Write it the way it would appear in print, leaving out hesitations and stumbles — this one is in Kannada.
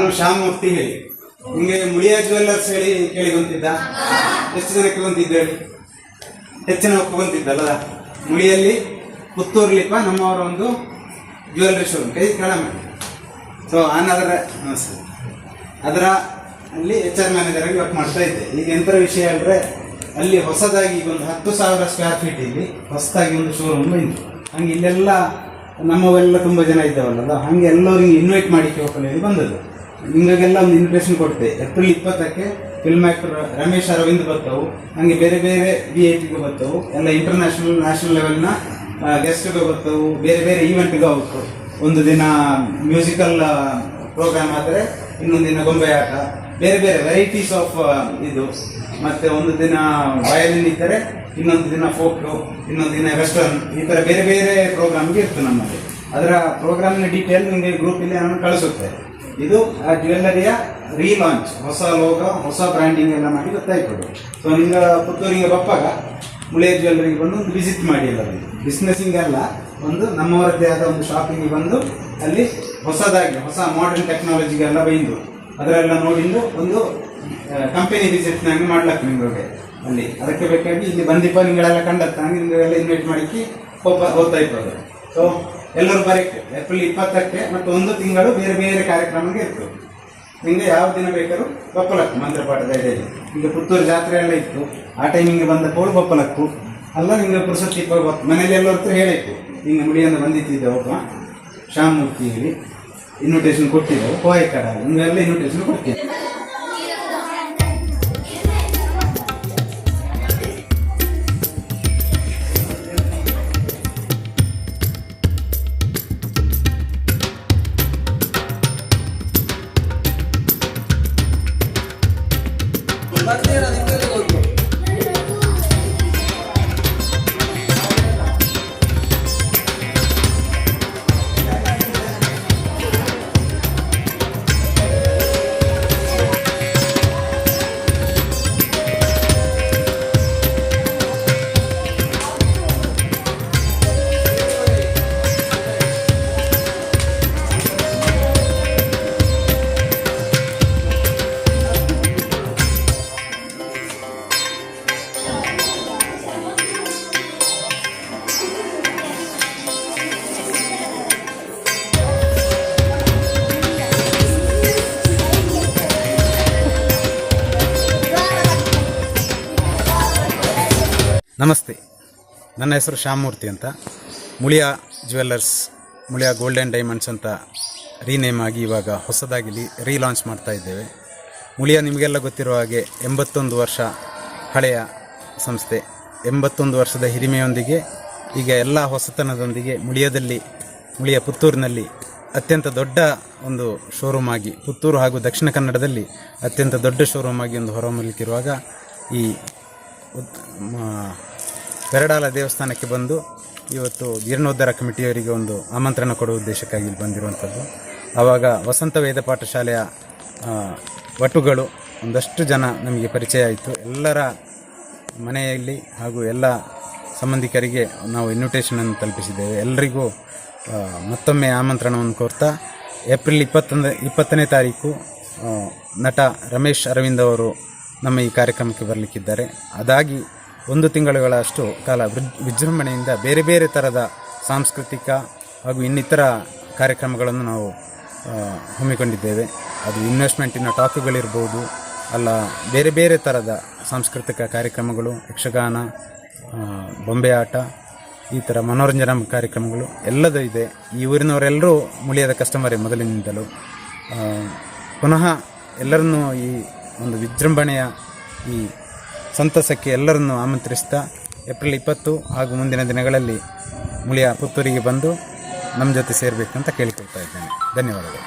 ನಾನು ಶ್ಯಾಮಮೂರ್ತಿ ಹೇಳಿ. ನಿಮಗೆ ಮುಳಿಯಾ ಜ್ಯುವೆಲ್ಲರ್ಸ್ ಹೇಳಿ ಕೇಳಿ ಬಂತಿದ್ದ? ಎಷ್ಟು ಜನಕ್ಕೆ ಬಂತಿದ್ದ ಹೇಳಿ? ಹೆಚ್ಚಿನ ಬಂತಿದ್ದಲ್ಲ. ಮುಳಿಯಲ್ಲಿ ಪುತ್ತೂರ್ಲಿಪ್ಪ ನಮ್ಮವರ ಒಂದು ಜ್ಯುವೆಲ್ಲರಿ ಶೋರೂಮ್ ಕೈ ಕೆಳ ಮಾಡಿ. ಸೊ ಅದರ ಅಲ್ಲಿ HR ಮ್ಯಾನೇಜರ್ ಆಗಿ ವರ್ಕ್ ಮಾಡ್ತಾ ಇದ್ದೆ. ಈಗ ಎಂಥರ ವಿಷಯ ಅಂದರೆ ಅಲ್ಲಿ ಹೊಸದಾಗಿ ಈಗ ಒಂದು 10,000 ಸ್ಕ್ವೇರ್ ಫೀಟ್ ಇಲ್ಲಿ ಹೊಸದಾಗಿ ಒಂದು ಶೋರೂಮ್ ಬಂತು. ಹಂಗೆ ಇಲ್ಲೆಲ್ಲ ನಮ್ಮವೆಲ್ಲ ತುಂಬ ಜನ ಇದ್ದಾವಲ್ಲ, ಹಾಗೆ ಎಲ್ಲರಿಗೆ ಇನ್ವೈಟ್ ಮಾಡಿಕ್ಕೆ ಹೋಗಲಿ ಬಂದದ್ದು. ನಿಮಗೆಲ್ಲ ಒಂದು ಇನ್ವಿಟೇಷನ್ ಕೊಡ್ತೆ. ಏಪ್ರಿಲ್ 20ಕ್ಕೆ ಫಿಲ್ಮ್ ಆ್ಯಕ್ಟರ್ ರಮೇಶ್ ಅರವಿಂದ್ ಬರ್ತಾವು. ಹಾಗೆ ಬೇರೆ ಬೇರೆ VIP ಬರ್ತಾವು. ಎಲ್ಲ ಇಂಟರ್ನ್ಯಾಷನಲ್ ನ್ಯಾಷನಲ್ ಲೆವೆಲ್ನ ಗೆಸ್ಟ್ಗೆ ಬರ್ತಾವು. ಬೇರೆ ಬೇರೆ ಈವೆಂಟ್ಗೆ ಹೋಗ್ತು. ಒಂದು ದಿನ ಮ್ಯೂಸಿಕಲ್ ಪ್ರೋಗ್ರಾಮ್ ಆದರೆ, ಇನ್ನೊಂದು ದಿನ ಗೊಂಬೆ ಆಟ, ಬೇರೆ ಬೇರೆ ವೆರೈಟೀಸ್ ಆಫ್ ಇದು. ಮತ್ತೆ ಒಂದು ದಿನ ವಯಲಿನ್ ಇದ್ದರೆ, ಇನ್ನೊಂದು ದಿನ ಫೋಕ್ಲು, ಇನ್ನೊಂದು ದಿನ ವೆಸ್ಟರ್ನ್, ಈ ಥರ ಬೇರೆ ಬೇರೆ ಪ್ರೋಗ್ರಾಮ್ಗೆ ಇತ್ತು ನಮ್ಮಲ್ಲಿ. ಅದರ ಪ್ರೋಗ್ರಾಮಿನ ಡೀಟೇಲ್ ನಿಮಗೆ ಗ್ರೂಪಲ್ಲಿ ನಾನು ಕಳಿಸುತ್ತೆ. ಇದು ಆ ಜ್ಯುವೆಲ್ಲರಿಯ ರೀಲಾಂಚ್, ಹೊಸ ಲೋಗೋ, ಹೊಸ ಬ್ರ್ಯಾಂಡಿಂಗ್ ಎಲ್ಲ ಮಾಡಿ ಗೊತ್ತಾಯ್ತು. ಸೊ ನಿಮ್ಗೆ ಪುತ್ತೂರಿಗೆ ಬಪ್ಪಾಗ ಮುಳಿಯಾ ಜ್ಯುವೆಲ್ಲರಿಗೆ ಬಂದು ಒಂದು ವಿಸಿಟ್ ಮಾಡಿ. ಎಲ್ಲರಿಗೆ ಬಿಸ್ನೆಸ್ಸಿಂಗ್ ಎಲ್ಲ ಒಂದು ನಮ್ಮವರದ್ದೇ ಆದ ಒಂದು ಶಾಪಿಂಗ್ ಬಂದು ಅಲ್ಲಿ ಹೊಸದಾಗಿ ಹೊಸ ಮಾಡರ್ನ್ ಟೆಕ್ನಾಲಜಿಗೆಲ್ಲ ಬೈದು ಅದರೆಲ್ಲ ನೋಡಿದ್ದು ಒಂದು ಕಂಪನಿ ವಿಸಿಟ್ನಾಗಿ ಮಾಡ್ಲಕ್ಕೆ ನಿಮಗೆ ಅಲ್ಲಿ. ಅದಕ್ಕೆ ಬೇಕಾಗಿ ಇಲ್ಲಿ ಬಂದಿಪ್ಪ ನಿಗಳೆಲ್ಲ ಕಂಡತ್ತ ನಿಮಗೆಲ್ಲ ಇನ್ವೈಟ್ ಮಾಡಿಕ್ಕೆ ಹೋಗ್ತಾ ಇರ್ತದೆ. ಸೊ ಎಲ್ಲರೂ ಬರೀಕ್ಕೆ ಏಪ್ರಿಲ್ 20ಕ್ಕೆ ಮತ್ತು ಒಂದು ತಿಂಗಳು ಬೇರೆ ಬೇರೆ ಕಾರ್ಯಕ್ರಮಕ್ಕೆ ಇತ್ತು. ನಿಮಗೆ ಯಾವ ದಿನ ಬೇಕಾದ್ರೂ ಬಪ್ಪಲಕ್ಕು ಮಂತ್ರಪಾಠದ ಎಡೆಯಲ್ಲಿ. ಈಗ ಪುತ್ತೂರು ಜಾತ್ರೆ ಎಲ್ಲ ಇತ್ತು, ಆ ಟೈಮಿಗೆ ಬಂದ ಕೋಳು ಬಪ್ಪಲಕ್ಕು ಅಲ್ಲ. ನಿಮಗೆ ಪುರುಸತ್ತಿ ಮನೇಲಿ ಎಲ್ಲರೂ ಹೇಳಿತ್ತು, ಹಿಂಗೆ ಮುಳಿಯಿಂದ ಬಂದಿತ್ತಿದ್ದೆವು ಒಬ್ಬ ಶ್ಯಾಮಮೂರ್ತಿ ಹೇಳಿ ಇನ್ವಿಟೇಷನ್ ಕೊಟ್ಟಿದ್ದೆವು. ಕೋಯಕಡ ಹಿಂಗೆಲ್ಲ ಇನ್ವಿಟೇಷನ್ ಕೊಡ್ತೀನಿ. ನಮಸ್ತೆ, ನನ್ನ ಹೆಸರು ಶ್ಯಾಮಮೂರ್ತಿ ಅಂತ. Muliya jewellers, Muliya golden diamonds ಅಂತ ರೀನೇಮ್ ಆಗಿ ಇವಾಗ ಹೊಸದಾಗಿ ರೀಲಾಂಚ್ ಮಾಡ್ತಾ ಇದ್ದೇವೆ. ಮುಳಿಯಾ ನಿಮಗೆಲ್ಲ ಗೊತ್ತಿರುವ ಹಾಗೆ 81 ವರ್ಷ ಹಳೆಯ ಸಂಸ್ಥೆ. 81 ವರ್ಷದ ಹಿರಿಮೆಯೊಂದಿಗೆ ಈಗ ಎಲ್ಲ ಹೊಸತನದೊಂದಿಗೆ ಮುಳಿಯಾ ಪುತ್ತೂರಿನಲ್ಲಿ ಅತ್ಯಂತ ದೊಡ್ಡ ಒಂದು ಶೋರೂಮ್ ಆಗಿ, ಪುತ್ತೂರು ಹಾಗೂ ದಕ್ಷಿಣ ಕನ್ನಡದಲ್ಲಿ ಅತ್ಯಂತ ದೊಡ್ಡ ಶೋರೂಮ್ ಆಗಿ ಒಂದು ಹೊರಹೊಮ್ಮಲಿಕ್ಕಿರುವಾಗ ಈ ಪೆರಡಾಲ ದೇವಸ್ಥಾನಕ್ಕೆ ಬಂದು ಇವತ್ತು ಜೀರ್ಣೋದ್ಧಾರ ಕಮಿಟಿಯವರಿಗೆ ಒಂದು ಆಮಂತ್ರಣ ಕೊಡುವ ಉದ್ದೇಶಕ್ಕಾಗಿ ಇಲ್ಲಿ ಬಂದಿರುವಂಥದ್ದು. ಆವಾಗ ವಸಂತ ವೇದ ಪಾಠಶಾಲೆಯ ವಟುಗಳು ಒಂದಷ್ಟು ಜನ ನಮಗೆ ಪರಿಚಯ ಆಯಿತು. ಎಲ್ಲರ ಮನೆಯಲ್ಲಿ ಹಾಗೂ ಎಲ್ಲ ಸಂಬಂಧಿಕರಿಗೆ ನಾವು ಇನ್ವಿಟೇಷನನ್ನು ತಲುಪಿಸಿದ್ದೇವೆ. ಎಲ್ಲರಿಗೂ ಮತ್ತೊಮ್ಮೆ ಆಮಂತ್ರಣವನ್ನು ಕೋರ್ತಾ ಏಪ್ರಿಲ್ 20ನೇ ತಾರೀಕು ನಟ ರಮೇಶ್ ಅರವಿಂದ್ ಅವರು ನಮ್ಮ ಈ ಕಾರ್ಯಕ್ರಮಕ್ಕೆ ಬರಲಿಕ್ಕಿದ್ದಾರೆ. ಅದಾಗಿ 1 ತಿಂಗಳುಗಳಷ್ಟು ಕಾಲ ವಿಜೃಂಭಣೆಯಿಂದ ಬೇರೆ ಬೇರೆ ಥರದ ಸಾಂಸ್ಕೃತಿಕ ಹಾಗೂ ಇನ್ನಿತರ ಕಾರ್ಯಕ್ರಮಗಳನ್ನು ನಾವು ಹಮ್ಮಿಕೊಂಡಿದ್ದೇವೆ. ಅದು ಇನ್ವೆಸ್ಟ್ಮೆಂಟಿನ ಟಾಕುಗಳಿರ್ಬೋದು, ಅಲ್ಲ ಬೇರೆ ಬೇರೆ ಥರದ ಸಾಂಸ್ಕೃತಿಕ ಕಾರ್ಯಕ್ರಮಗಳು, ಯಕ್ಷಗಾನ, ಬೊಂಬೆ ಆಟ, ಈ ಥರ ಮನೋರಂಜನಾ ಕಾರ್ಯಕ್ರಮಗಳು ಎಲ್ಲದೂ ಇದೆ. ಈ ಊರಿನವರೆಲ್ಲರೂ ಮುಳಿಯದ ಕಸ್ಟಮರೇ ಮೊದಲಿನಿಂದಲೂ. ಪುನಃ ಎಲ್ಲರನ್ನೂ ಈ ಒಂದು ವಿಜೃಂಭಣೆಯ ಈ ಸಂತಸಕ್ಕೆ ಎಲ್ಲರನ್ನು ಆಮಂತ್ರಿಸ್ತಾ ಏಪ್ರಿಲ್ 20 ಹಾಗೂ ಮುಂದಿನ ದಿನಗಳಲ್ಲಿ ಮುಳಿಯಾ ಪುತ್ತೂರಿಗೆ ಬಂದು ನಮ್ಮ ಜೊತೆ ಸೇರಬೇಕಂತ ಕೇಳಿಕೊಳ್ತಾ ಇದ್ದೇನೆ. ಧನ್ಯವಾದಗಳು.